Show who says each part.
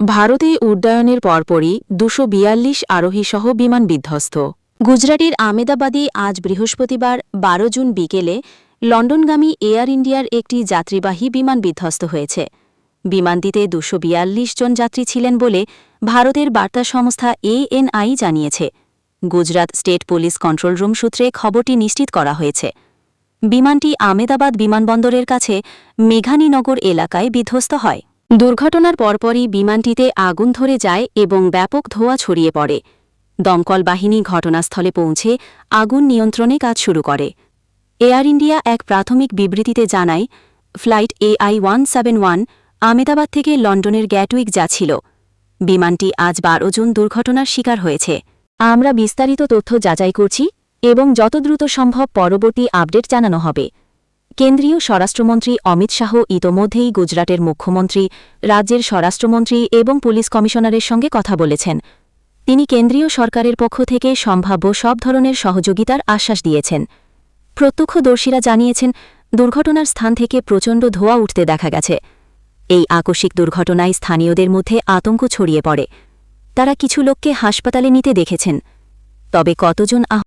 Speaker 1: ভারতে উড্ডয়নের পরপরই ২৪২ আরোহীসহ বিমান বিধ্বস্ত।
Speaker 2: গুজরাটের আমেদাবাদে আজ বৃহস্পতিবার ১২ জুন বিকেলে লন্ডনগামী এয়ার ইন্ডিয়ার একটি যাত্রীবাহী বিমান বিধ্বস্ত হয়েছে। বিমানটিতে ২৪২ জন যাত্রী ছিলেন বলে ভারতের বার্তা সংস্থা ANI জানিয়েছে। Gujarat state police control room সূত্রে খবরটি নিশ্চিত করা হয়েছে। বিমানটি আমেদাবাদ বিমানবন্দরের কাছে মেঘানীনগর এলাকায় বিধ্বস্ত হয়। দুর্ঘটনার পরপরই বিমানটিতে আগুন ধরে যায় এবং ব্যাপক ধোঁয়া ছড়িয়ে পড়ে। দমকল বাহিনী ঘটনাস্থলে পৌঁছে আগুন নিয়ন্ত্রণে কাজ শুরু করে। এয়ার ইন্ডিয়া এক প্রাথমিক বিবৃতিতে জানায়, ফ্লাইট AI-171 আমেদাবাদ থেকে লন্ডনের গ্যাটউইক যাচ্ছিল। বিমানটি আজ ১২ জুন দুর্ঘটনার শিকার হয়েছে। আমরা বিস্তারিত তথ্য যাচাই করছি এবং যত দ্রুত সম্ভব পরবর্তী আপডেট জানানো হবে। কেন্দ্রীয় স্বরাষ্ট্রমন্ত্রী অমিত শাহ ইতোমধ্যেই গুজরাটের মুখ্যমন্ত্রী, রাজ্যের স্বরাষ্ট্রমন্ত্রী এবং পুলিশ কমিশনারের সঙ্গে কথা বলেছেন। তিনি কেন্দ্রীয় সরকারের পক্ষ থেকে সম্ভাব্য সব ধরনের সহযোগিতার আশ্বাস দিয়েছেন। প্রত্যক্ষদর্শীরা জানিয়েছেন, দুর্ঘটনার স্থান থেকে প্রচণ্ড ধোঁয়া উঠতে দেখা গেছে। এই আকস্মিক দুর্ঘটনায় স্থানীয়দের মধ্যে আতঙ্ক ছড়িয়ে পড়ে। তারা কিছু লোককে হাসপাতালে নিতে দেখেছেন। তবে কতজন